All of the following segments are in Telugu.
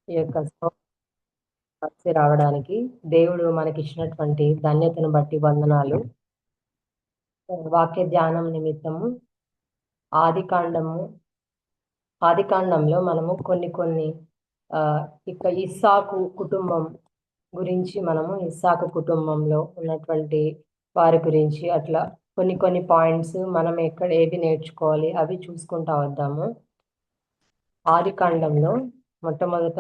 ఈ యొక్క కలిసి రావడానికి దేవుడు మనకి ఇచ్చినటువంటి ధన్యతను బట్టి వందనాలు. వాక్య ధ్యానం నిమిత్తము ఆది కాండము ఆది కాండంలో మనము కొన్ని ఆ ఇస్సాకు కుటుంబం గురించి మనము ఇస్సాకు కుటుంబంలో ఉన్నటువంటి వారి గురించి అట్లా కొన్ని పాయింట్స్ మనం ఎక్కడ ఏవి నేర్చుకోవాలి అవి చూసుకుంటా వద్దాము. ఆది కాండంలో మొట్టమొదట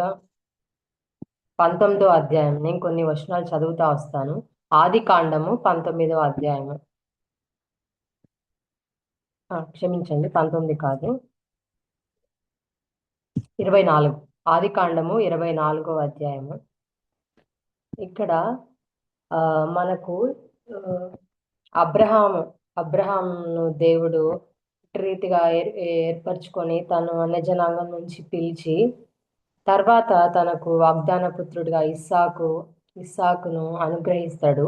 19వ అధ్యాయం, నేను కొన్ని వచనాలు చదువుతా వస్తాను. ఆది కాండము 19వ అధ్యాయము. క్షమించండి, 19 కాదు, 24. ఆది కాండము 24వ అధ్యాయము. ఇక్కడ మనకు అబ్రహాంను దేవుడు రీతిగా ఏర్పరచుకొని తను అన్య జనాంగం నుంచి పిలిచి తర్వాత తనకు వాగ్దాన పుత్రుడిగా ఇస్సాకును అనుగ్రహిస్తాడు.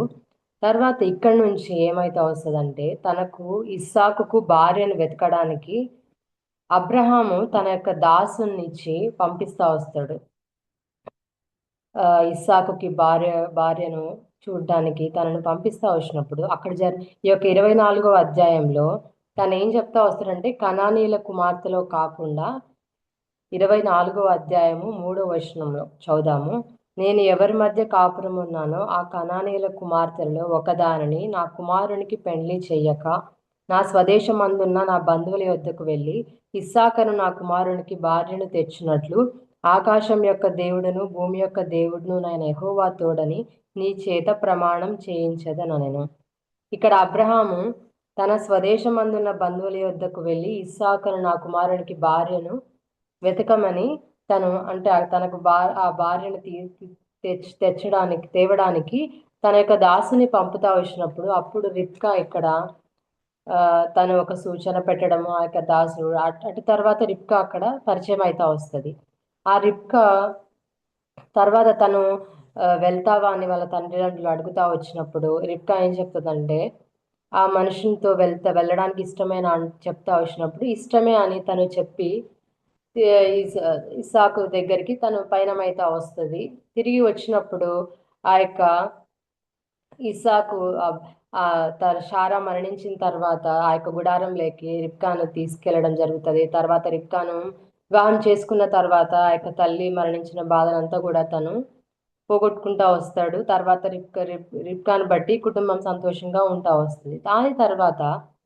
తర్వాత ఇక్కడి నుంచి ఏమైతే వస్తుందంటే తనకు ఇస్సాకుకు భార్యను వెతకడానికి అబ్రహాము తన యొక్క దాసునిచ్చి పంపిస్తా వస్తాడు. ఇస్సాకుకి భార్యను చూడ్డానికి తనను పంపిస్తా వచ్చినప్పుడు అక్కడ ఈ యొక్క 24వ అధ్యాయంలో తను ఏం చెప్తా వస్తాడంటే కనానీయుల కుమార్తెలో కాకుండా 24వ అధ్యాయము 3వ వచనంలో చదువుదాము. నేను ఎవరి మధ్య కాపురం ఉన్నానో ఆ కనానీయుల కుమార్తెలలో ఒకదానిని నా కుమారునికి పెండ్లి చెయ్యక నా స్వదేశమందున్న నా బంధువుల యొద్దకు వెళ్ళి ఇస్సాకును నా కుమారునికి భార్యను తెచ్చినట్లు ఆకాశం యొక్క దేవుడును భూమి యొక్క దేవుడును నాయన యెహోవా తోడని నీ చేత ప్రమాణం చేయించదనెను. ఇక్కడ అబ్రహాము తన స్వదేశమందున్న బంధువుల యొద్దకు వెళ్ళి ఇస్సాకును నా కుమారునికి భార్యను వెతకమని అంటే తనకు ఆ భార్యను తేవడానికి తన యొక్క దాసుని పంపుతా వచ్చినప్పుడు అప్పుడు రిబ్కా ఇక్కడ తను ఒక సూచన పెట్టడము, ఆ యొక్క దాసుడు అటు తర్వాత రిబ్కా అక్కడ పరిచయం అవుతా వస్తుంది. ఆ రిబ్కా తర్వాత తను వెళ్తావా అని వాళ్ళ తండ్రిదండ్రులు అడుగుతా వచ్చినప్పుడు రిబ్కా ఏం చెప్తుందంటే ఆ మనుషునితో వెళ్ళడానికి ఇష్టమేనా అని చెప్తా వచ్చినప్పుడు ఇష్టమే అని తను చెప్పి ఇస్సాకు దగ్గరికి తను పయనమైతా వస్తుంది. తిరిగి వచ్చినప్పుడు ఆ యొక్క ఇస్సాకు షారా మరణించిన తర్వాత ఆ యొక్క గుడారంలోకి రిబ్కాను తీసుకెళ్లడం జరుగుతుంది. తర్వాత రిబ్కాను వివాహం చేసుకున్న తర్వాత ఆ యొక్క తల్లి మరణించిన బాధనంతా కూడా తను పోగొట్టుకుంటా వస్తాడు. తర్వాత రిబ్కాను బట్టి కుటుంబం సంతోషంగా ఉంటా వస్తుంది. దాని తర్వాత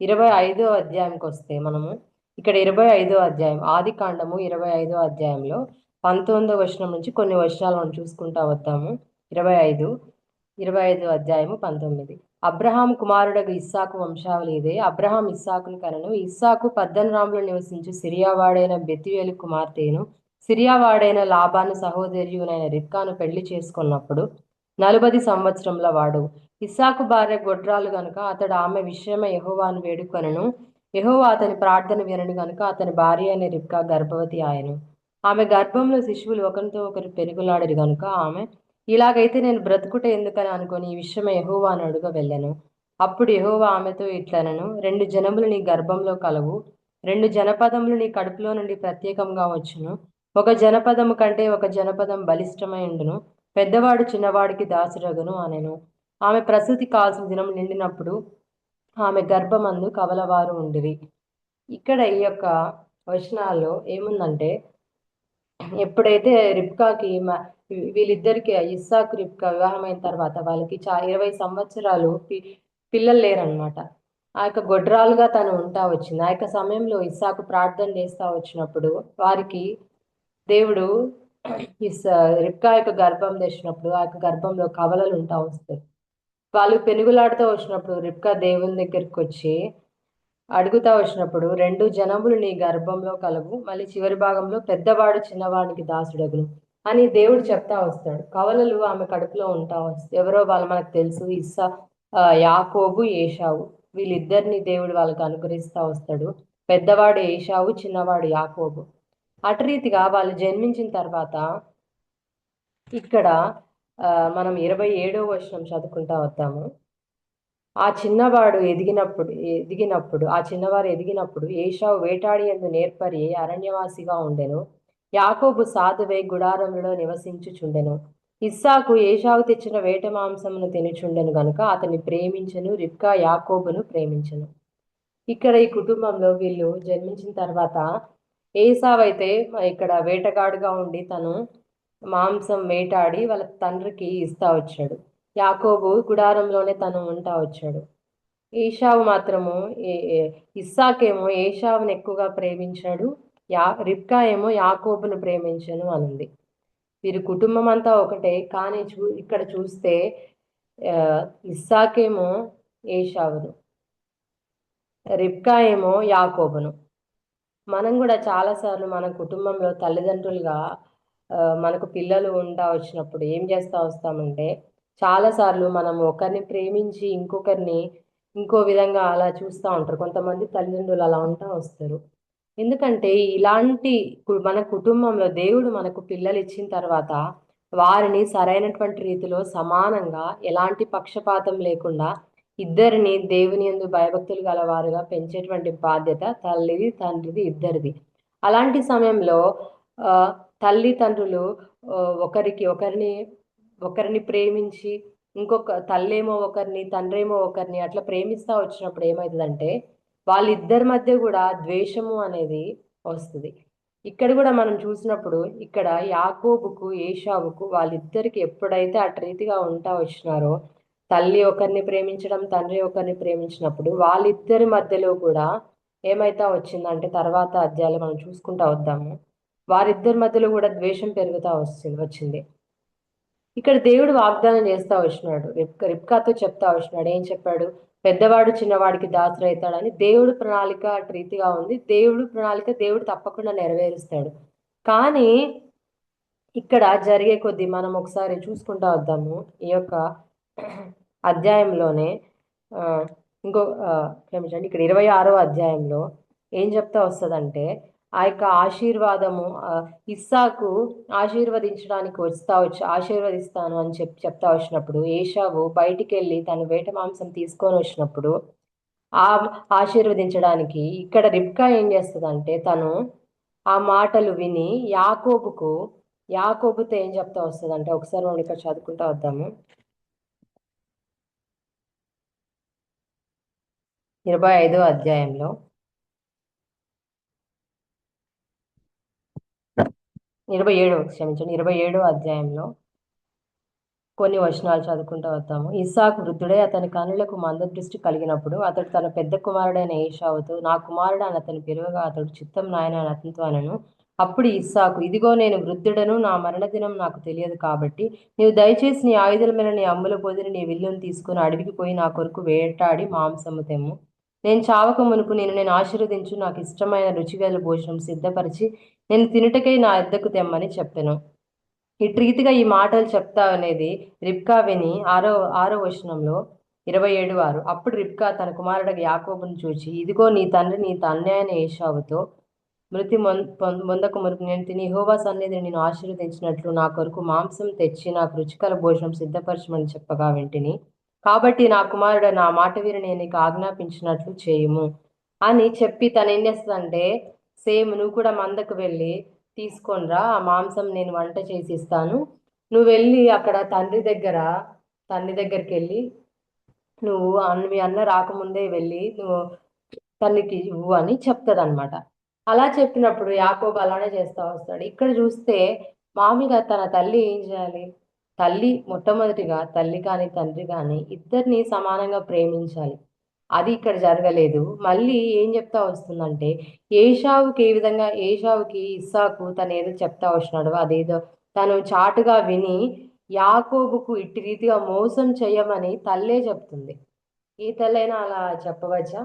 25వ అధ్యాయంకి వస్తే మనము ఇక్కడ 25వ అధ్యాయం ఆది కాండము 25వ అధ్యాయంలో 19వ వచనం నుంచి కొన్ని వచనాలు మనం చూసుకుంటా వద్దాము. 25వ అధ్యాయము 19. అబ్రహాం కుమారుడకు ఇస్సాకు వంశావళి ఇదే. అబ్రహాం ఇస్సాకును కనెను. ఇస్సాకు పద్దన్రాములో నివసించు సిరియావాడైన బెతుయేలు కుమార్తెను సిరియావాడైన లాబాను సహోదరియునైన రిబ్కాను పెళ్లి చేసుకున్నప్పుడు 40 సంవత్సరముల వాడు. ఇస్సాకు భార్య గొడ్రాలు గనుక అతడు ఆమె విషయమై యెహోవాను వేడుకొనెను. యెహోవా అతని ప్రార్థన వినను గనుక అతని భార్య అయిన రిబ్కా గర్భవతి ఆయను. ఆమె గర్భంలో శిశువులు ఒకరితో ఒకరు పెరుగులాడిరి గనుక ఆమె ఇలాగైతే నేను బ్రతుకుట ఎందుకని అనుకొని ఈ విషయమై యెహోవాను అడుగ వెళ్ళెను. అప్పుడు యెహోవా ఆమెతో ఇట్లనెను, 2 జనములు నీ గర్భంలో కలవు, 2 జనపదములు నీ కడుపులో నుండి ప్రత్యేకంగా వచ్చును. ఒక జనపదము కంటే ఒక జనపదం బలిష్టమై ఉండును. పెద్దవాడు చిన్నవాడికి దాసురగును అనెను. ఆమె ప్రసూతి కాల్సిన దినం నిండినప్పుడు ఆమె గర్భమందు కవలవారు ఉండిరి. ఇక్కడ ఈ యొక్క వచనాల్లో ఏముందంటే ఎప్పుడైతే రిబ్కాకి వీళ్ళిద్దరికి ఇస్సాకు రిబ్కా వివాహమైన తర్వాత వాళ్ళకి 20 సంవత్సరాలు పిల్లలు లేరనమాట. ఆ యొక్క గొడ్రాలుగా తను ఉంటా వచ్చింది. ఆ యొక్క సమయంలో ఇస్సాకు ప్రార్థన చేస్తా వచ్చినప్పుడు వారికి దేవుడు రిబ్కా యొక్క గర్భం తెచ్చినప్పుడు ఆ యొక్క గర్భంలో కవలలు ఉంటా వస్తాయి. వాళ్ళు పెనుగులాడుతూ వచ్చినప్పుడు రిబ్కా దేవుని దగ్గరికి వచ్చి అడుగుతా వచ్చినప్పుడు 2 జనములు నీ గర్భంలో కలవు, మళ్ళీ చివరి భాగంలో పెద్దవాడు చిన్నవాడికి దాసుడగును అని దేవుడు చెప్తా వస్తాడు. కవలలు ఆమె కడుపులో ఉంటా వస్తాయి. ఎవరో వాళ్ళు మనకు తెలుసు, యాకోబు ఏషావు, వీళ్ళిద్దరిని దేవుడు వాళ్ళకి అనుగ్రహిస్తా వస్తాడు. పెద్దవాడు ఏషావు, చిన్నవాడు యాకోబు. అటు రీతిగా వాళ్ళు జన్మించిన తర్వాత ఇక్కడ మనం 27వ వచనం చదువుకుంటా వద్దాము. ఆ చిన్నవారు ఎదిగినప్పుడు ఏషావు వేటాడి యందు నేర్పరి అరణ్యవాసిగా ఉండెను. యాకోబు సాధువై గుడారములో నివసించుచుండెను. ఇస్సాకు ఏశావు తెచ్చిన వేట మాంసమును తినుచుండెను గనుక అతన్ని ప్రేమించెను. రిబ్కా యాకోబును ప్రేమించెను. ఇక్కడ ఈ కుటుంబంలో వీళ్ళు జన్మించిన తర్వాత ఏసావు అయితే ఇక్కడ వేటగాడుగా ఉండి తను మాంసం వేటాడి వాళ్ళ తండ్రికి ఇస్తా వచ్చాడు. యాకోబు గుడారంలోనే తను ఉంటా వచ్చాడు. ఏషావు మాత్రము ఇస్సాకేమో ఏషావుని ఎక్కువగా ప్రేమించాడు. రిబ్కా ఏమో యాకోబును ప్రేమించను అనుంది. వీరి కుటుంబం అంతా ఒకటే, కానీ ఇక్కడ చూస్తే ఇస్సాకేమో ఏషావును, రిబ్కా ఏమో యాకోబును. మనం కూడా చాలాసార్లు మన కుటుంబంలో తల్లిదండ్రులుగా మనకు పిల్లలు ఉంటా వచ్చినప్పుడు ఏం చేస్తా వస్తామంటే, చాలాసార్లు మనం ఒకరిని ప్రేమించి ఇంకొకరిని ఇంకో విధంగా అలా చూస్తూ ఉంటారు. కొంతమంది తల్లిదండ్రులు అలా ఉంటా వస్తారు. ఎందుకంటే ఇలాంటి మన కుటుంబంలో దేవుడు మనకు పిల్లలు ఇచ్చిన తర్వాత వారిని సరైనటువంటి రీతిలో సమానంగా ఎలాంటి పక్షపాతం లేకుండా ఇద్దరిని దేవుని యందు భయభక్తులు గలవారుగా పెంచేటువంటి బాధ్యత తల్లిది తండ్రిది ఇద్దరిది. అలాంటి సమయంలో తల్లిదండ్రులు ఒకరిని ప్రేమించి ఇంకొక తల్లేమో ఒకరిని తండ్రేమో ఒకరిని అట్లా ప్రేమిస్తా వచ్చినప్పుడు ఏమవుతుందంటే వాళ్ళిద్దరి మధ్య కూడా ద్వేషము అనేది వస్తుంది. ఇక్కడ కూడా మనం చూసినప్పుడు ఇక్కడ యాకోబుకు ఏషావుకు వాళ్ళిద్దరికి ఎప్పుడైతే అటు రీతిగా ఉంటా వచ్చినారో, తల్లి ఒకరిని ప్రేమించడం తండ్రి ఒకరిని ప్రేమించినప్పుడు వాళ్ళిద్దరి మధ్యలో కూడా ఏమైతా వచ్చిందంటే తర్వాత అధ్యాయాలు మనం చూసుకుంటా వద్దాము, వారిద్దరి మధ్యలో కూడా ద్వేషం పెరుగుతా వచ్చింది. ఇక్కడ దేవుడు వాగ్దానం చేస్తా వచ్చినాడు, రిబ్కాతో చెప్తా వచ్చినాడు. ఏం చెప్పాడు? పెద్దవాడు చిన్నవాడికి దాసుడవుతాడని. దేవుడు ప్రణాళిక అటు రీతిగా ఉంది. దేవుడు తప్పకుండా నెరవేరుస్తాడు. కానీ ఇక్కడ జరిగే కొద్దీ మనం ఒకసారి చూసుకుంటా వద్దాము. ఈ యొక్క అధ్యాయంలోనే క్షమించండి, ఇక్కడ 26వ అధ్యాయంలో ఏం చెప్తా వస్తుందంటే, ఆ యొక్క ఆశీర్వాదము ఇస్సాకు ఆశీర్వదించడానికి ఆశీర్వదిస్తాను అని చెప్తా వచ్చినప్పుడు ఏషావు బయటికి వెళ్ళి తను వేట మాంసం తీసుకొని వచ్చినప్పుడు ఆశీర్వదించడానికి ఇక్కడ రిబ్కా ఏం చేస్తుందంటే తను ఆ మాటలు విని యాకోబుతో ఏం చెప్తా వస్తుందంటే ఒకసారి మనం ఇక్కడ చదువుకుంటా వద్దాము. 25వ అధ్యాయంలో 27వ అధ్యాయంలో కొన్ని వచనాలు చదువుకుంటూ వద్దాము. ఇస్సాకు వృద్ధుడై అతని కనులకు మందదృష్టి కలిగినప్పుడు అతడు తన పెద్ద కుమారుడైన ఏషావుతో, నా కుమారుడు అని అతని పిలువగా అతడు చిత్తం నాయన అని అతనితో అనను. అప్పుడు ఇస్సాకు, ఇదిగో నేను వృద్ధుడను, నా మరణదినం నాకు తెలియదు, కాబట్టి నీవు దయచేసి నీ ఆయుధల మీద నీ అమ్ముల పొదిని నీ విల్లును తీసుకుని అడవికి పోయి నా కొరకు వేటాడి మాంసము తెమ్ము. నేను చావక మునుపు నేను ఆశీర్వదించు, నాకు ఇష్టమైన రుచిగల భోజనం సిద్ధపరిచి నేను తినుటకై నా వద్దకు తెమ్మని చెప్పెను. ఇటు రీతిగా ఈ మాటలు చెప్తా అనేది రిబ్కా విని ఆరో వచనంలో 27:6, అప్పుడు రిబ్కా తన కుమారుడు యాకోబును చూచి, ఇదిగో నీ తండ్రి నీ తన్యైన ఏషావుతో మృతి పొందక మునుపు నేను తిని యెహోవా సన్నిధిని నేను ఆశీర్వదించినట్లు నా కొరకు మాంసం తెచ్చి నాకు రుచికర భోజనం సిద్ధపరచమని చెప్పగా వింటిని. కాబట్టి నా కుమారుడు నా మాట వీరి నేను నీకు ఆజ్ఞాపించినట్లు చేయుము అని చెప్పి తను ఏం చేస్తుందంటే, సేమ్ నువ్వు కూడా మందకు వెళ్ళి తీసుకొనిరా, ఆ మాంసం నేను వంట చేసి ఇస్తాను, నువ్వు వెళ్ళి అక్కడ తండ్రి దగ్గరికి వెళ్ళి నువ్వు మీ అన్న రాకముందే వెళ్ళి నువ్వు తల్లికి ఇవ్వు అని చెప్తుంది. అలా చెప్పినప్పుడు యాకోబు అలానే చేస్తా వస్తాడు. ఇక్కడ చూస్తే మామూలుగా తన తల్లి ఏం చేయాలి? తల్లి మొట్టమొదటిగా తల్లి కానీ తండ్రి కానీ ఇద్దరిని సమానంగా ప్రేమించాలి. అది ఇక్కడ జరగలేదు. మళ్ళీ ఏం చెప్తా వస్తుందంటే ఏషావుకి ఇస్సాకు తను ఏదో చెప్తా వచ్చినాడు, అదేదో తను చాటుగా విని యాకోబుకు ఇట్టి రీతిగా మోసం చేయమని తల్లే చెప్తుంది. ఈ తల్లైనా అలా చెప్పవచ్చా?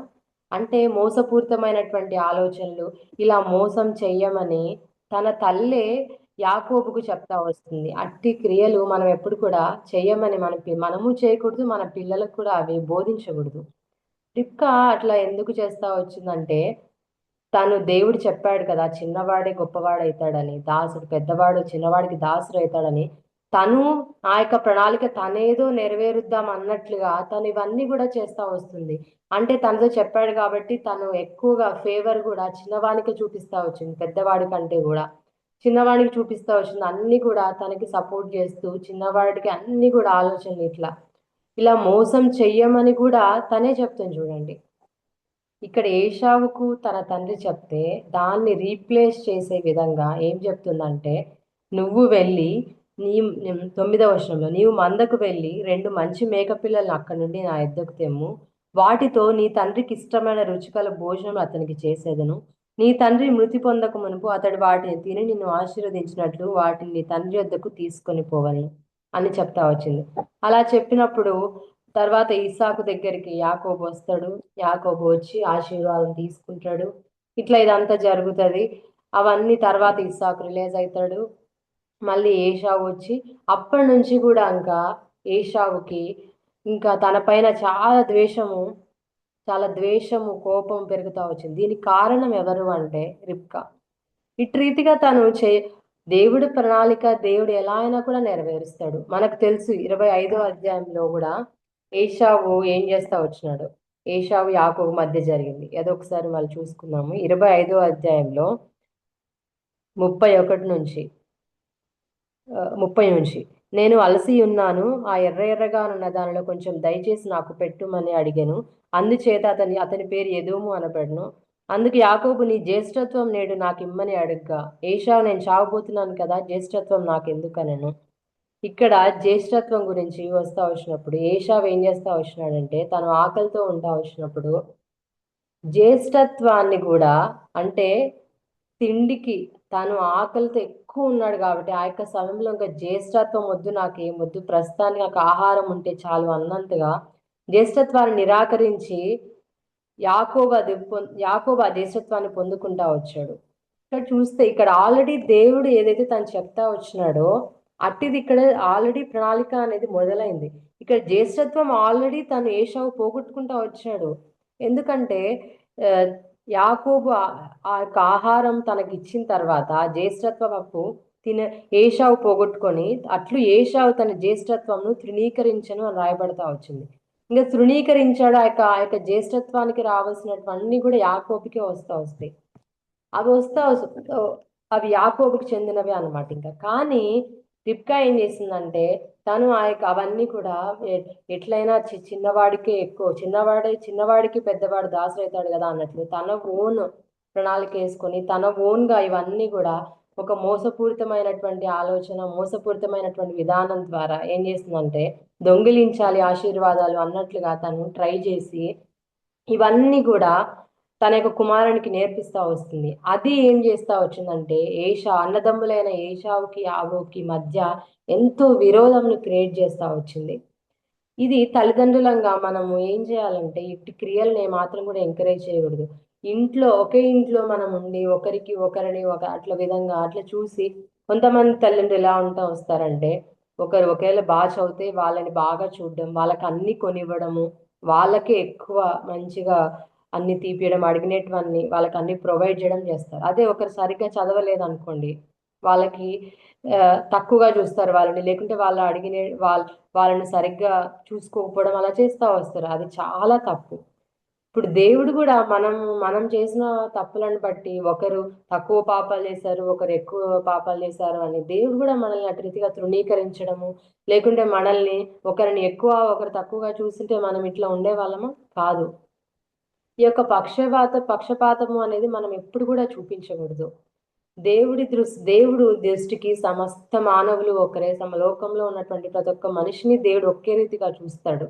అంటే మోసపూరితమైనటువంటి ఆలోచనలు ఇలా మోసం చెయ్యమని తన తల్లే యాకోబుకు చెప్తా వస్తుంది. అట్టి క్రియలు మనం ఎప్పుడు కూడా చెయ్యమని మనము చేయకూడదు, మన పిల్లలకు కూడా అవి బోధించకూడదు. రిబ్కా అట్లా ఎందుకు చేస్తా వచ్చిందంటే, తను దేవుడు చెప్పాడు కదా చిన్నవాడే గొప్పవాడవుతాడని, పెద్దవాడు చిన్నవాడికి దాసుడు అవుతాడని, తను ఆ యొక్క ప్రణాళిక తనేదో నెరవేరుద్దాం అన్నట్లుగా తను ఇవన్నీ కూడా చేస్తా వస్తుంది. అంటే తనతో చెప్పాడు కాబట్టి తను ఎక్కువగా ఫేవర్ కూడా చిన్నవాడికే చూపిస్తా వచ్చింది పెద్దవాడి కంటే కూడా. చిన్నవాడికి చూపిస్తా వచ్చింది అన్ని కూడా తనకి సపోర్ట్ చేస్తూ చిన్నవాడికి అన్ని కూడా ఆలోచనలు ఇలా మోసం చెయ్యమని కూడా తనే చెప్తుంది చూడండి. ఇక్కడ ఏషావుకు తన తండ్రి చెప్తే దాన్ని రీప్లేస్ చేసే విధంగా ఏం చెప్తుందంటే, నువ్వు వెళ్ళి నీ 9వ వచనంలో నీవు మందకు వెళ్ళి 2 మంచి మేకపిల్లలను అక్కడి నుండి నా యొద్దకు తెమ్ము. వాటితో నీ తండ్రికి ఇష్టమైన రుచికల భోజనం అతనికి చేసేదను. నీ తండ్రి మృతి పొందక మునుపు అతడు వాటిని తిని నిన్ను ఆశీర్వదించినట్లు వాటిని నీ తండ్రి యొద్దకు తీసుకొని పోవలను అని చెప్తా వచ్చింది. అలా చెప్పినప్పుడు తర్వాత ఇస్సాకు దగ్గరికి యాకోబు వస్తాడు. యాకోబు వచ్చి ఆశీర్వాదం తీసుకుంటాడు. ఇదంతా జరుగుతుంది. అవన్నీ తర్వాత ఇస్సాకు రిలీజ్ అవుతాడు. మళ్ళీ ఏషావు వచ్చి అప్పటి నుంచి కూడా ఇంకా ఏషావుకి ఇంకా తన పైన చాలా ద్వేషము కోపం పెరుగుతూ వచ్చింది. దీనికి కారణం ఎవరు అంటే రిబ్కా. రీతిగా తను దేవుడి ప్రణాళిక దేవుడు ఎలా అయినా కూడా నెరవేరుస్తాడు. మనకు తెలుసు 25వ అధ్యాయంలో కూడా ఏషావు ఏం చేస్తా వచ్చినాడు. ఏషావు యాకోబు మధ్య జరిగింది. ఏదో ఒకసారి మళ్ళీ చూసుకుందాము. 25వ అధ్యాయంలో 30 నుంచి నేను అలసి ఉన్నాను, ఆ ఎర్రగా ఉన్న దానిలో కొంచెం దయచేసి నాకు పెట్టుమని అడిగాను. అందుచేత అతని పేరు ఎదోము అనబడును. అందుకు యాకోబు నీ జ్యేష్ఠత్వం నేడు నాకు ఇమ్మని అడుగ్గా. ఏషావు నేను చావబోతున్నాను కదా, జ్యేష్ఠత్వం నాకెందుకనెను. ఇక్కడ జ్యేష్ఠత్వం గురించి వస్తా వచ్చినప్పుడు ఏషావు ఏం చేస్తా వచ్చినాడంటే తను ఆకలితో ఉంటా వచ్చినప్పుడు జ్యేష్ఠత్వాన్ని కూడా అంటే తిండికి తను ఆకలితో ఎక్కువ ఉన్నాడు కాబట్టి ఆ యొక్క సమయంలో ఇంకా జ్యేష్ఠత్వం వద్దు, నాకేం వద్దు, ప్రస్తుతానికి నాకు ఆహారం ఉంటే చాలు అన్నంతగా జ్యేష్ఠత్వాన్ని నిరాకరించి యాకోబు ఆ జ్యేష్ఠత్వాన్ని పొందుకుంటా వచ్చాడు. ఇక్కడ చూస్తే ఇక్కడ ఆల్రెడీ దేవుడు ఏదైతే తను చెప్తా వచ్చినాడో అట్టిది ఇక్కడ ఆల్రెడీ ప్రణాళిక అనేది మొదలైంది. ఇక్కడ జ్యేష్ఠత్వం ఆల్రెడీ తను ఏషావు పోగొట్టుకుంటా వచ్చాడు. ఎందుకంటే యాకోబు ఆ యొక్క ఆహారం తనకి ఇచ్చిన తర్వాత జ్యేష్ఠత్వపు ఏషావు పోగొట్టుకొని అట్లు ఏషావు తన జ్యేష్ఠత్వంను తృణీకరించను అని రాయబడతా వచ్చింది. ఇంకా తృణీకరించాడు. ఆ యొక్క జ్యేష్ఠత్వానికి రావాల్సినటువన్నీ కూడా యాకోబుకే వస్తాయి. అవి యాకోబుకి చెందినవే అనమాట. ఇంకా కానీ రిబ్కా ఏం చేసిందంటే తను అవన్నీ కూడా ఎట్లయినా చిన్నవాడికే ఎక్కువ చిన్నవాడికి పెద్దవాడు దాసుడు అవుతాడు కదా అన్నట్లు తన ఓన్ ప్రణాళిక వేసుకొని తన ఓన్గా ఇవన్నీ కూడా ఒక మోసపూరితమైనటువంటి ఆలోచన, మోసపూరితమైనటువంటి విధానం ద్వారా ఏం చేసిందంటే దొంగిలించాలి ఆశీర్వాదాలు అన్నట్లుగా తను ట్రై చేసి ఇవన్నీ కూడా తన యొక్క కుమారునికి నేర్పిస్తా వస్తుంది. అది ఏం చేస్తా వచ్చిందంటే అన్నదమ్ములైన ఏషావుకి యాకోబుకి మధ్య ఎంతో విరోధంను క్రియేట్ చేస్తా వచ్చింది. ఇది తల్లిదండ్రులంగా మనము ఏం చేయాలంటే ఇట్టి క్రియలను మాత్రం కూడా ఎంకరేజ్ చేయకూడదు. ఒకే ఇంట్లో మనం ఉండి ఒకరిని అట్లా విధంగా అట్లా చూసి కొంతమంది తల్లిదండ్రులు ఎలా ఉంటా వస్తారంటే ఒకవేళ బాగా చదివితే వాళ్ళని బాగా చూడడం, వాళ్ళకి అన్ని కొనివ్వడము, వాళ్ళకే ఎక్కువ మంచిగా అన్ని తీపియడం, అడిగినటువన్నీ వాళ్ళకి అన్ని ప్రొవైడ్ చేయడం చేస్తారు. అదే ఒకరు సరిగ్గా చదవలేదు అనుకోండి వాళ్ళకి తక్కువగా చూస్తారు వాళ్ళని, లేకుంటే వాళ్ళని సరిగ్గా చూసుకోకపోవడం అలా చేస్తూ వస్తారు. అది చాలా తప్పు. ఇప్పుడు దేవుడు కూడా మనం చేసిన తప్పులను బట్టి ఒకరు తక్కువ పాపాలు చేశారు, ఒకరు ఎక్కువ పాపాలు చేశారు అని దేవుడు కూడా మనల్ని అటు రీతిగా తృణీకరించడము, లేకుంటే మనల్ని ఒకరిని ఎక్కువ ఒకరు తక్కువగా చూస్తుంటే మనం ఇట్లా ఉండేవాళ్ళమా కాదు. ఈ యొక్క పక్షపాతము అనేది మనం ఎప్పుడు కూడా చూపించకూడదు. దేవుడు దృష్టికి సమస్త మానవులు ఒకరే, లోకంలో ఉన్నటువంటి ప్రతి ఒక్క మనిషిని దేవుడు ఒకే రీతిగా చూస్తాడు.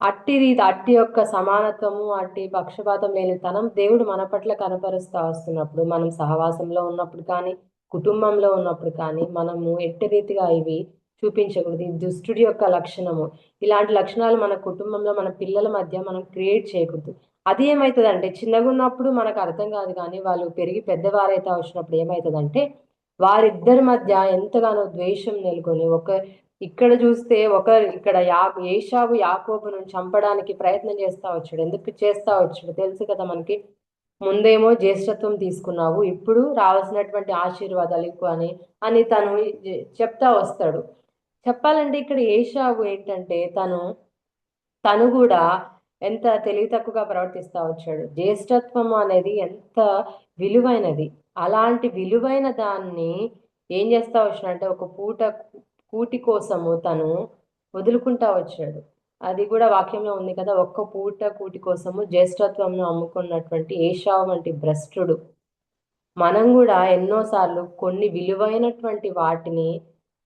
అట్టి యొక్క సమానత్వము, అట్టి పక్షపాతం లేని తనం దేవుడు మన పట్ల కనపరుస్తూ వస్తున్నప్పుడు, మనం సహవాసంలో ఉన్నప్పుడు కానీ కుటుంబంలో ఉన్నప్పుడు కానీ మనము ఎట్టి రీతిగా ఇవి చూపించకూడదు. దుష్టుడి యొక్క లక్షణము. ఇలాంటి లక్షణాలు మన కుటుంబంలో మన పిల్లల మధ్య మనం క్రియేట్ చేయకూడదు. అది ఏమవుతుందంటే చిన్నగా ఉన్నప్పుడు మనకు అర్థం కాదు, కానీ వాళ్ళు పెరిగి పెద్దవారైతే వచ్చినప్పుడు ఏమవుతుందంటే వారిద్దరి మధ్య ఎంతగానో ద్వేషం నెలకొని ఇక్కడ చూస్తే ఇక్కడ ఏషావు యాకోబును చంపడానికి ప్రయత్నం చేస్తా వచ్చాడు. ఎందుకు చేస్తా వచ్చాడు తెలుసు కదా మనకి. ముందేమో జ్యేష్ఠత్వం తీసుకున్నావు, ఇప్పుడు రావాల్సినటువంటి ఆశీర్వాదాలు ఎక్కువ అని తను చెప్తా వస్తాడు. చెప్పాలంటే ఇక్కడ ఏషావు ఏంటంటే తను కూడా ఎంత తెలివి తక్కువగా ప్రవర్తిస్తా వచ్చాడు. జ్యేష్ఠత్వం అనేది ఎంత విలువైనది. అలాంటి విలువైన దాన్ని ఏం చేస్తా వచ్చాడంటే ఒక కూటి కోసము తను వదులుకుంటా వచ్చాడు. అది కూడా వాక్యంలో ఉంది కదా, ఒక్క పూట కూటి కోసము జ్యేష్ఠత్వంను అమ్ముకున్నటువంటి ఏశావు వంటి భ్రష్టుడు. మనం కూడా ఎన్నోసార్లు కొన్ని విలువైనటువంటి వాటిని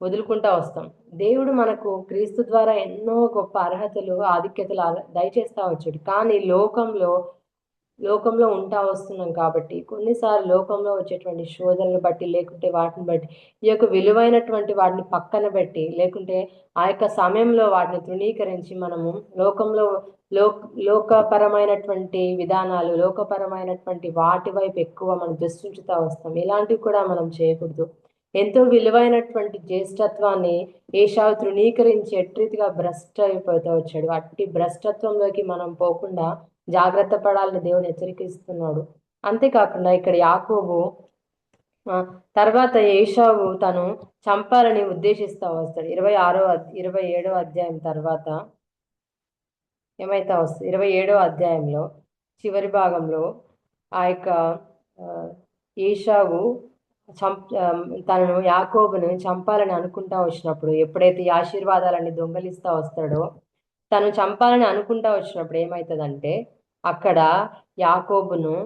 వదులుకుంటా వస్తాం. దేవుడు మనకు క్రీస్తు ద్వారా ఎన్నో గొప్ప అర్హతలు, ఆధిక్యతలు దయచేస్తా వచ్చాడు. కానీ లోకంలో ఉంటా వస్తున్నాం కాబట్టి కొన్నిసార్లు లోకంలో వచ్చేటువంటి శోధనలు బట్టి, లేకుంటే వాటిని బట్టి ఈ యొక్క విలువైనటువంటి వాటిని పక్కన పెట్టి, లేకుంటే ఆ యొక్క సమయంలో వాటిని తృణీకరించి మనము లోకంలో లోకపరమైనటువంటి విధానాలు, లోకపరమైనటువంటి వాటి వైపు ఎక్కువ మనం దృష్టించుతా వస్తాం. ఇలాంటివి కూడా మనం చేయకూడదు. ఎంతో విలువైనటువంటి జ్యేష్ఠత్వాన్ని ఏశావు తృణీకరించి ఎట్రీతిగా భ్రష్ట అయిపోతూ వచ్చాడు. అట్టి భ్రష్టత్వంలోకి మనం పోకుండా జాగ్రత్త పడాలని దేవుడు హెచ్చరికిస్తున్నాడు. అంతేకాకుండా ఇక్కడ యాకోబు తర్వాత ఏశావు తను చంపాలని ఉద్దేశిస్తా వస్తాడు. 27వ అధ్యాయం తర్వాత ఏమైతే వస్తుంది, 27వ అధ్యాయంలో చివరి భాగంలో ఆ యొక్క ఏశావు తనను యాకోబును చంపాలని అనుకుంటా వచ్చినప్పుడు, ఎప్పుడైతే ఈ ఆశీర్వాదాలన్నీ దొంగలిస్తా వస్తాడో, తను చంపాలని అనుకుంటా వచ్చినప్పుడు ఏమవుతుందంటే అక్కడ యాకోబును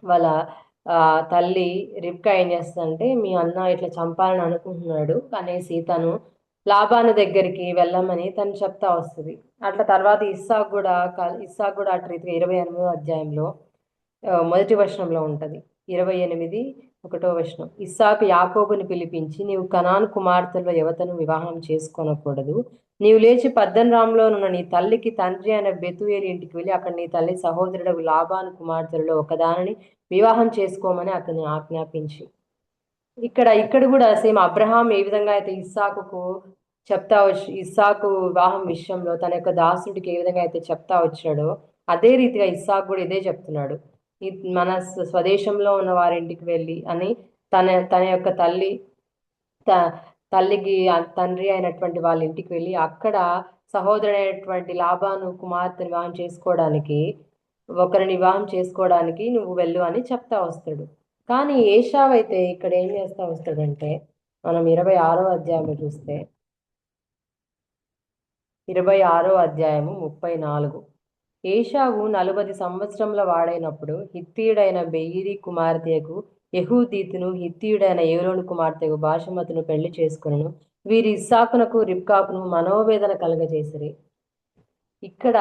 వాళ్ళ తల్లి రిబ్కా ఏం చేస్తుందంటే, మీ అన్న ఇట్లా చంపాలని అనుకుంటున్నాడు అనేసి తను లాబాను దగ్గరికి వెళ్ళమని తను చెప్తా వస్తుంది. అట్లా తర్వాత ఇస్సాకు కూడా అట్లా రీతిగా 28వ అధ్యాయంలో మొదటి వచనంలో ఉంటుంది. 1వ వచనం, ఇస్సాకు యాకోబుని పిలిపించి, నీవు కనాను కుమార్తెలో యువతను వివాహం చేసుకోనకూడదు. నీవు లేచి పద్దన్రాములో ఉన్న నీ తల్లికి తండ్రి అయిన బెతుయేలు ఇంటికి వెళ్ళి అక్కడ నీ తల్లి సహోదరుడు లాబాను కుమార్తెలలో ఒకదానిని వివాహం చేసుకోమని అతన్ని ఆజ్ఞాపించి. ఇక్కడ కూడా సేమ్ అబ్రహాం ఏ విధంగా అయితే ఇస్సాకు వివాహం విషయంలో తన యొక్క దాసుడికి ఏ విధంగా అయితే చెప్తా వచ్చాడో, అదే రీతిగా ఇస్సాకు కూడా ఇదే చెప్తున్నాడు. మన స్వదేశంలో ఉన్న వారింటికి వెళ్ళి అని తన యొక్క తల్లికి తండ్రి అయినటువంటి వాళ్ళ ఇంటికి వెళ్ళి అక్కడ సహోదరుడైనటువంటి లాబాను కుమార్తెను ఒకరిని వివాహం చేసుకోవడానికి నువ్వు వెళ్ళు అని చెప్తా వస్తాడు. కానీ ఏశావు అయితే ఇక్కడ ఏం చేస్తా వస్తాడంటే, మనం 26వ అధ్యాయం చూస్తే 26వ అధ్యాయము 34, ఏశావు 40 సంవత్సరముల వాడైనప్పుడు హిత్తీయుడైన బెయిరీ కుమార్తెకు యెహూదీతును, హిత్తీయుడైన ఏలోను కుమార్తెకు బాషమతును పెళ్లి చేసుకును. వీరి ఇస్సాకునకు రిబ్కాకును మనోవేదన కలగజేసిరి. ఇక్కడ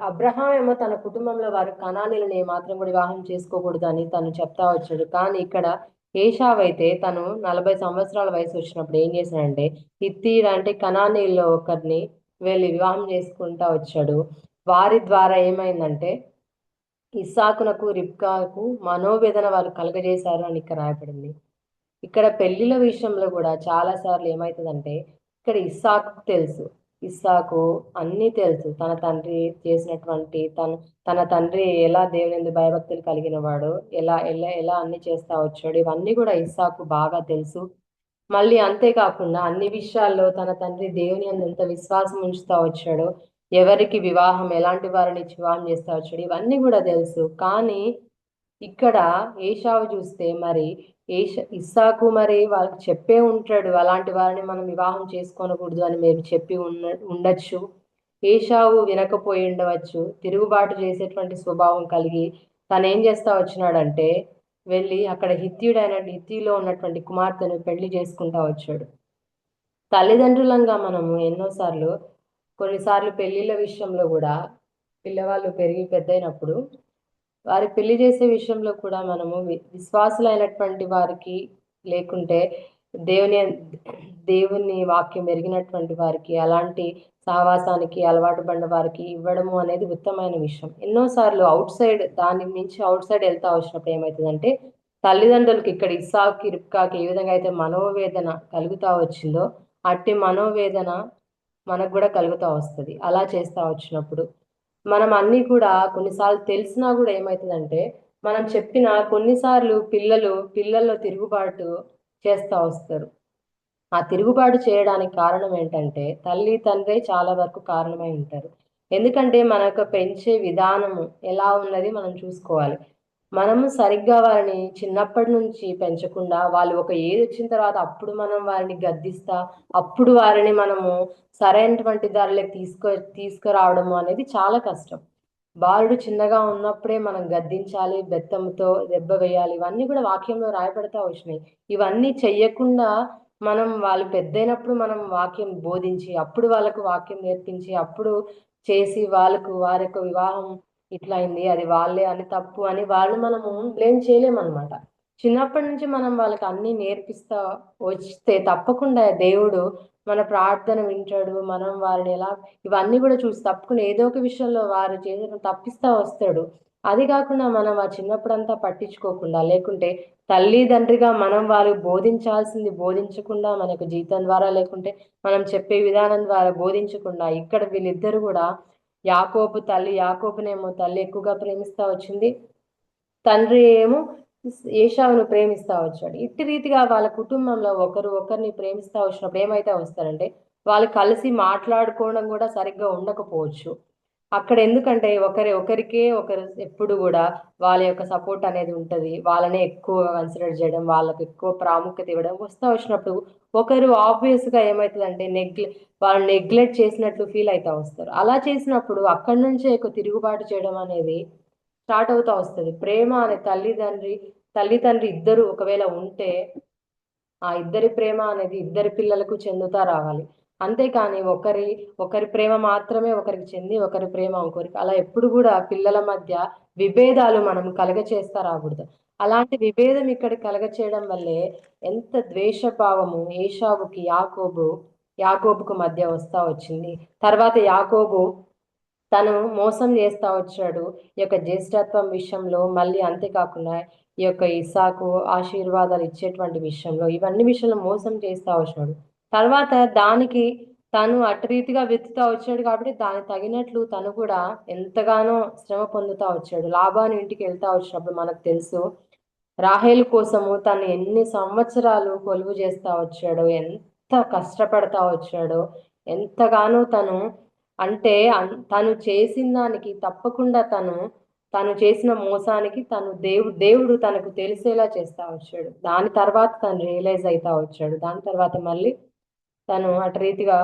అబ్రహాం ఏమో తన కుటుంబంలో వారు కనానీలను ఏమాత్రం కూడా వివాహం చేసుకోకూడదు అని తను చెప్తా వచ్చాడు. కానీ ఇక్కడ ఏశావు అయితే తను 40 సంవత్సరాల వయసు వచ్చినప్పుడు ఏం చేశాడంటే, హిత్తీయుడు అంటే కనానీల్లో ఒకరిని వెళ్ళి వివాహం చేసుకుంటా వచ్చాడు. వారి ద్వారా ఏమైందంటే ఇస్సాకునకు రిబ్కాకు మనోవేదన వారు కలగజేశారు అని ఇక్కడ రాయబడింది. ఇక్కడ పెళ్లిళ్ళ విషయంలో కూడా చాలా సార్లు ఏమవుతుందంటే, ఇక్కడ ఇస్సాకు అన్నీ తెలుసు. తన తండ్రి చేసినటువంటి తన తండ్రి ఎలా దేవుని భయభక్తులు కలిగిన వాడు, ఎలా ఎలా ఎలా అన్ని చేస్తా వచ్చాడు, ఇవన్నీ కూడా ఇస్సాకు బాగా తెలుసు. మళ్ళీ అంతేకాకుండా అన్ని విషయాల్లో తన తండ్రి దేవుని అందు ఎంత విశ్వాసం ఉంచుతా వచ్చాడో, ఎవరికి వివాహం, ఎలాంటి వారిని వివాహం చేస్తా వచ్చాడు, ఇవన్నీ కూడా తెలుసు. కానీ ఇక్కడ ఏశావు చూస్తే మరి ఇస్సాకు మరి వాళ్ళకి చెప్పే ఉంటాడు, అలాంటి వారిని మనం వివాహం చేసుకోనకూడదు అని మీరు చెప్పి ఉండొచ్చు. ఏశావు వినకపోయి ఉండవచ్చు. తిరుగుబాటు చేసేటువంటి స్వభావం కలిగి తను ఏం చేస్తా వచ్చినాడంటే, వెళ్ళి అక్కడ హిత్తీలో ఉన్నటువంటి కుమార్తెను పెళ్లి చేసుకుంటా వచ్చాడు. తల్లిదండ్రులంగా మనము కొన్నిసార్లు పెళ్లిళ్ళ విషయంలో కూడా పిల్లవాళ్ళు పెరిగి పెద్దయినప్పుడు వారి పెళ్లి చేసే విషయంలో కూడా మనము విశ్వాసులైనటువంటి వారికి, లేకుంటే దేవుని వాక్యం ఎరిగినటువంటి వారికి, అలాంటి సహవాసానికి అలవాటు పడిన వారికి ఇవ్వడము అనేది ఉత్తమమైన విషయం. ఎన్నోసార్లు దాని నుంచి అవుట్ సైడ్ వెళ్తా వచ్చినప్పుడు ఏమవుతుందంటే, తల్లిదండ్రులకి ఇక్కడ ఇస్సాకు రిబ్కాకి ఏ విధంగా అయితే మనోవేదన కలుగుతా వచ్చిందో, అట్టి మనోవేదన మనకు కూడా కలుగుతా వస్తుంది. అలా చేస్తా వచ్చినప్పుడు మనం అన్నీ కూడా కొన్నిసార్లు తెలిసినా కూడా ఏమవుతుందంటే, మనం చెప్పిన కొన్నిసార్లు పిల్లల్లో తిరుగుబాటు చేస్తూ వస్తారు. ఆ తిరుగుబాటు చేయడానికి కారణం ఏంటంటే, తల్లి తండ్రి చాలా వరకు కారణమై ఉంటారు. ఎందుకంటే మనకు పెంచే విధానము ఎలా ఉన్నది మనం చూసుకోవాలి. మనము సరిగ్గా వారిని చిన్నప్పటి నుంచి పెంచకుండా వాళ్ళు ఒక ఏజ్ వచ్చిన తర్వాత అప్పుడు మనం వారిని గద్దిస్తా, అప్పుడు వారిని మనము సరైనటువంటి దారిలోకి తీసుకురావడము అనేది చాలా కష్టం. బాలుడు చిన్నగా ఉన్నప్పుడే మనం గద్దించాలి, బెత్తంతో దెబ్బ వేయాలి. ఇవన్నీ కూడా వాక్యంలో రాయబడతా వచ్చినాయి. ఇవన్నీ చెయ్యకుండా మనం వాళ్ళు పెద్దయినప్పుడు మనం వాక్యం బోధించి, అప్పుడు వాళ్ళకు వాక్యం నేర్పించి, అప్పుడు చేసి వాళ్ళకు వారి యొక్క వివాహం ఇట్లా అయింది, అది వాళ్ళే అని తప్పు అని వాళ్ళు మనము బ్లేమ్ చేయలేమనమాట. చిన్నప్పటి నుంచి మనం వాళ్ళకి అన్నీ నేర్పిస్తా వస్తే తప్పకుండా దేవుడు మన ప్రార్థన వింటాడు. మనం వారిని ఎలా ఇవన్నీ కూడా చూసి తప్పకుండా ఏదో ఒక విషయంలో వారు చేసిన తప్పిస్తా వస్తాడు. అది కాకుండా మనం ఆ చిన్నప్పుడంతా పట్టించుకోకుండా, లేకుంటే తల్లిదండ్రిగా మనం వారు బోధించాల్సింది బోధించకుండా, మనకు జీతం ద్వారా లేకుంటే మనం చెప్పే విధానం ద్వారా బోధించకుండా, ఇక్కడ వీళ్ళిద్దరు కూడా యాకోబునేమో తల్లి ఎక్కువగా ప్రేమిస్తా వచ్చింది, తండ్రి ఏమో ఏశావును ప్రేమిస్తా వచ్చాడు. ఇట్టి రీతిగా వాళ్ళ కుటుంబంలో ఒకరు ఒకరిని ప్రేమిస్తా వచ్చినప్పుడు ఏమైతే వస్తారంటే వాళ్ళు కలిసి మాట్లాడుకోవడం కూడా సరిగ్గా ఉండకపోవచ్చు. అక్కడ ఎందుకంటే ఒకరికే ఒకరు ఎప్పుడు కూడా వాళ్ళ యొక్క సపోర్ట్ అనేది ఉంటది. వాళ్ళనే ఎక్కువ కన్సిడర్ చేయడం, వాళ్ళకి ఎక్కువ ప్రాముఖ్యత ఇవ్వడం వస్తా వచ్చినప్పుడు ఒకరు ఆబ్వియస్ గా ఏమవుతుందంటే వాళ్ళు నెగ్లెక్ట్ చేసినట్లు ఫీల్ అవుతా వస్తారు. అలా చేసినప్పుడు అక్కడి నుంచే ఎక్కువ తిరుగుబాటు చేయడం అనేది స్టార్ట్ అవుతా వస్తుంది. ప్రేమ అనే తల్లిదండ్రి ఇద్దరు ఒకవేళ ఉంటే ఆ ఇద్దరి ప్రేమ అనేది ఇద్దరి పిల్లలకు చెందుతా రావాలి. అంతేకాని ఒకరి ప్రేమ మాత్రమే ఒకరికి చెంది ఒకరి ప్రేమ ఇంకొకరికి అలా ఎప్పుడు కూడా పిల్లల మధ్య విభేదాలు మనం కలగచేస్తా రాకూడదు. అలాంటి విభేదం ఇక్కడ కలగచేయడం వల్లే ఎంత ద్వేషభావము ఏశావుకి యాకోబుకు మధ్య వస్తా వచ్చింది. తర్వాత యాకోబు తను మోసం చేస్తా వచ్చాడు ఈ యొక్క జ్యేష్ఠత్వం విషయంలో. మళ్ళీ అంతేకాకుండా ఈ యొక్క ఇస్సాకు ఆశీర్వాదాలు ఇచ్చేటువంటి విషయంలో, ఇవన్నీ విషయంలో మోసం చేస్తా వచ్చాడు. తర్వాత దానికి తను అటు రీతిగా వెతుకుతా వచ్చాడు కాబట్టి దానికి తగినట్లు తను కూడా ఎంతగానో శ్రమ పొందుతా వచ్చాడు. లాబాను ఇంటికి వెళ్తా వచ్చినప్పుడు మనకు తెలుసు రాహేలు కోసము తను ఎన్ని సంవత్సరాలు కొలువు చేస్తా వచ్చాడో, ఎంత కష్టపడతా వచ్చాడో, ఎంతగానో తను అంటే తను చేసిన దానికి తప్పకుండా తను చేసిన మోసానికి దేవుడు తనకు తెలిసేలా చేస్తా వచ్చాడు. దాని తర్వాత తను రియలైజ్ అవుతా వచ్చాడు. దాని తర్వాత మళ్ళీ తను అటు రీతిగా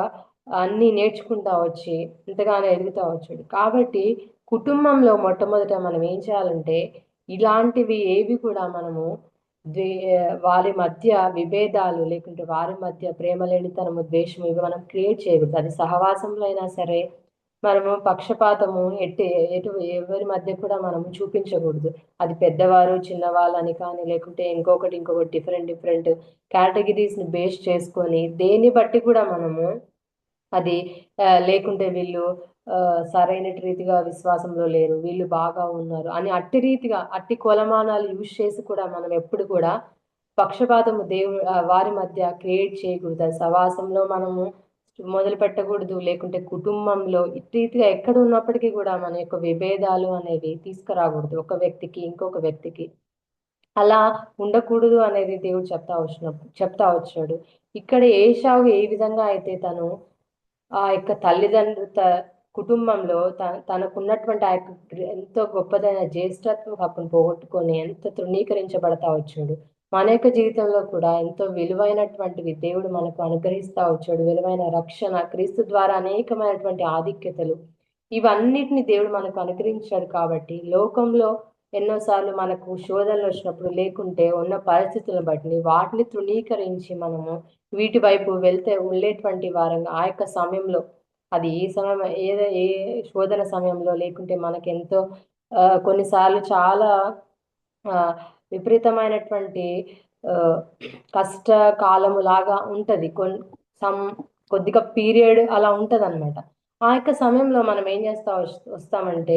అన్ని నేర్చుకుంటా వచ్చి ఎంతగానో ఎదుగుతా వచ్చాడు. కాబట్టి కుటుంబంలో మొట్టమొదట మనం ఏం చేయాలంటే ఇలాంటివి ఏవి కూడా మనము ద్వే వారి మధ్య విభేదాలు లేకుంటే వారి మధ్య ప్రేమ లేనితనము, ద్వేషము ఇవి మనం క్రియేట్ చేయకూడదు. అది సహవాసంలో అయినా సరే మనము పక్షపాతము ఎటు ఎవరి మధ్య కూడా మనము చూపించకూడదు. అది పెద్దవారు చిన్నవాళ్ళు అని కానీ, లేకుంటే ఇంకొకటి డిఫరెంట్ కేటగిరీస్ ని బేస్ చేసుకొని దేన్ని బట్టి కూడా మనము అది లేకుంటే వీళ్ళు సరైన రీతిగా విశ్వాసంలో లేరు, వీళ్ళు బాగా ఉన్నారు అని అట్టి కొలమానాలు యూజ్ చేసి కూడా మనం ఎప్పుడు కూడా పక్షపాతము వారి మధ్య క్రియేట్ చేయకూడదు. సవాసంలో మనము మొదలు పెట్టకూడదు, లేకుంటే కుటుంబంలో ఇట్టి రీతిగా ఎక్కడ ఉన్నప్పటికీ కూడా మన యొక్క విభేదాలు అనేవి తీసుకురాకూడదు ఒక వ్యక్తికి ఇంకొక వ్యక్తికి. అలా ఉండకూడదు అనేది దేవుడు చెప్తా వచ్చాడు. ఇక్కడ ఏశావు ఏ విధంగా అయితే తను ఆ యొక్క కుటుంబంలో తనకున్నటువంటి ఆ యొక్క ఎంతో గొప్పదైన జ్యేష్ఠత్వ హక్కును పోగొట్టుకొని ఎంత తృణీకరించబడతా వచ్చాడు. మన యొక్క జీవితంలో కూడా ఎంతో విలువైనటువంటివి దేవుడు మనకు అనుగ్రహిస్తా వచ్చాడు. విలువైన రక్షణ క్రీస్తు ద్వారా అనేకమైనటువంటి ఆధిక్యతలు ఇవన్నిటిని దేవుడు మనకు అనుగ్రహించాడు. కాబట్టి లోకంలో ఎన్నోసార్లు మనకు శోధనలు వచ్చినప్పుడు లేకుంటే ఉన్న పరిస్థితులను బట్టి వాటిని తృణీకరించి మనము వీటి వైపు వెళ్ళేటువంటి వారంగా ఆ యొక్క సమయంలో అది ఏ సమయం ఏ శోధన సమయంలో లేకుంటే మనకెంతో కొన్నిసార్లు చాలా విపరీతమైనటువంటి కష్ట కాలము లాగా ఉంటది. కొద్దిగా పీరియడ్ అలా ఉంటది అనమాట. ఆ యొక్క సమయంలో మనం ఏం వస్తామంటే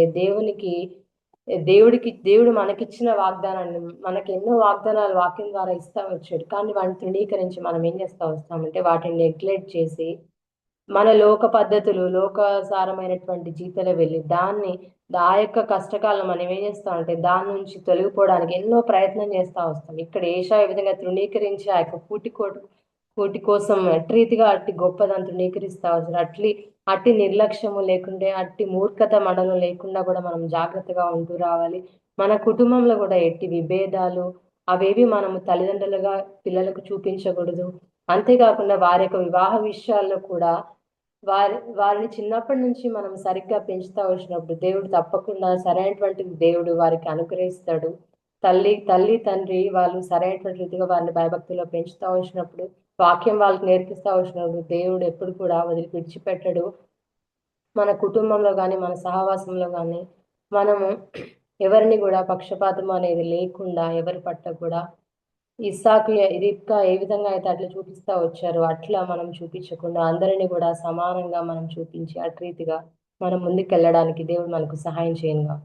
దేవుడు మనకిచ్చిన వాగ్దానాన్ని మనకి ఎన్నో వాగ్దానాలు వాక్యం ద్వారా ఇస్తా వచ్చాడు. కానీ వాటిని తృణీకరించి మనం ఏం వస్తామంటే వాటిని నెగ్లెక్ట్ చేసి మన లోక పద్ధతులు లోకసారమైనటువంటి జీవితంలో వెళ్ళి ఆ యొక్క కష్టకాలం మనం ఏం చేస్తామంటే దాని నుంచి తొలగిపోవడానికి ఎన్నో ప్రయత్నం చేస్తా వస్తాం. ఇక్కడ ఏషా విధంగా తృణీకరించి ఆ యొక్క కూటి కోసం అట్టి రీతిగా అట్టి గొప్పదాన్ని తృణీకరిస్తా వస్తారు. అట్టి నిర్లక్ష్యము లేకుంటే అట్టి మూర్ఖత మనలో లేకుండా కూడా మనం జాగ్రత్తగా ఉంటూ రావాలి. మన కుటుంబంలో కూడా ఎట్టి విభేదాలు అవేవి మనము తల్లిదండ్రులుగా పిల్లలకు చూపించకూడదు. అంతేకాకుండా వారి యొక్క వివాహ విషయాల్లో కూడా వారిని చిన్నప్పటి నుంచి మనం సరిగ్గా పెంచుతా వచ్చినప్పుడు దేవుడు తప్పకుండా సరైనటువంటి దేవుడు వారికి అనుగ్రహిస్తాడు. తల్లి, తండ్రి వాళ్ళు సరైనటువంటి రీతిగా వారిని భయభక్తిలో పెంచుతా వచ్చినప్పుడు, వాక్యం వాళ్ళకి నేర్పిస్తా వచ్చినప్పుడు దేవుడు ఎప్పుడు కూడా విడిచిపెట్టడు. మన కుటుంబంలో గాని, మన సహవాసంలో గాని మనము ఎవరిని గూడా పక్షపాతం అనేది లేకుండా ఎవరి పట్ల కూడా ఇస్సాకు, రిబ్కా ఏ విధంగా అయితే అట్లా చూపిస్తా వచ్చారో, అట్లా మనం చూపించకుండా అందరిని గూడా సమానంగా మనం చూపించి, అటు రీతిగా మనం ముందుకెళ్ళడానికి దేవుడు మనకు సహాయం చేయనుగాక.